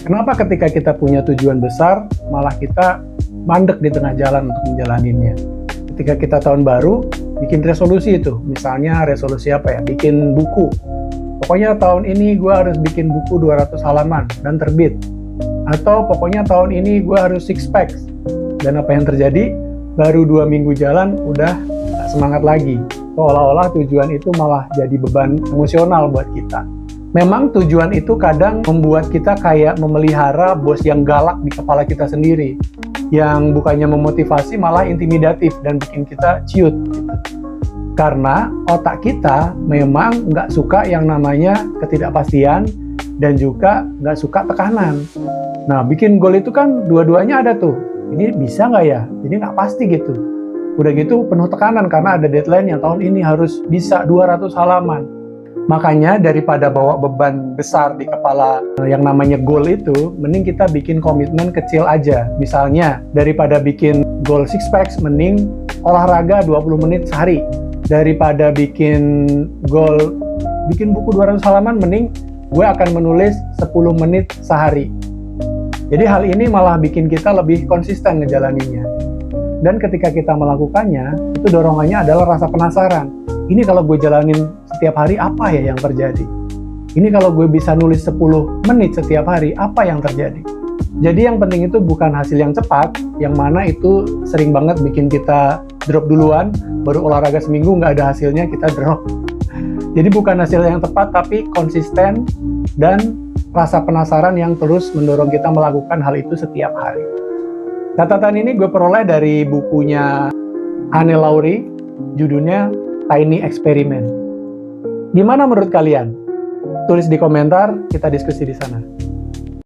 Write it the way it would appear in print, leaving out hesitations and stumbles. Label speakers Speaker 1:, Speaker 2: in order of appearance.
Speaker 1: Kenapa ketika kita punya tujuan besar, malah kita mandek di tengah jalan untuk menjalaninya? Ketika kita tahun baru, bikin resolusi itu. Misalnya resolusi apa ya? Bikin buku. Pokoknya tahun ini gue harus bikin buku 200 halaman dan terbit. Atau pokoknya tahun ini gue harus six pack. Dan apa yang terjadi? Baru 2 minggu jalan, udah gak semangat lagi. Seolah-olah tujuan itu malah jadi beban emosional buat kita. Memang tujuan itu kadang membuat kita kayak memelihara bos yang galak di kepala kita sendiri, yang bukannya memotivasi malah intimidatif dan bikin kita ciut gitu. Karena otak kita memang nggak suka yang namanya ketidakpastian dan juga nggak suka tekanan. Nah, bikin goal itu kan dua-duanya ada tuh. Ini bisa nggak ya? Ini nggak pasti gitu. Udah gitu penuh tekanan karena ada deadline yang tahun ini harus bisa 200 halaman. Makanya daripada bawa beban besar di kepala yang namanya goal itu, mending kita bikin komitmen kecil aja. Misalnya, daripada bikin goal six packs, mending olahraga 20 menit sehari. Daripada bikin buku 200 halaman, mending gue akan menulis 10 menit sehari. Jadi hal ini malah bikin kita lebih konsisten ngejalaninnya. Dan ketika kita melakukannya, itu dorongannya adalah rasa penasaran. Ini kalau gue jalanin setiap hari, apa ya yang terjadi? Ini kalau gue bisa nulis 10 menit setiap hari, apa yang terjadi? Jadi yang penting itu bukan hasil yang cepat, yang mana itu sering banget bikin kita drop duluan, baru olahraga seminggu nggak ada hasilnya, kita drop. Jadi bukan hasil yang tepat, tapi konsisten dan rasa penasaran yang terus mendorong kita melakukan hal itu setiap hari. Catatan ini gue peroleh dari bukunya Anne Laurie, judulnya Tiny Experiment. Gimana menurut kalian? Tulis di komentar, kita diskusi di sana.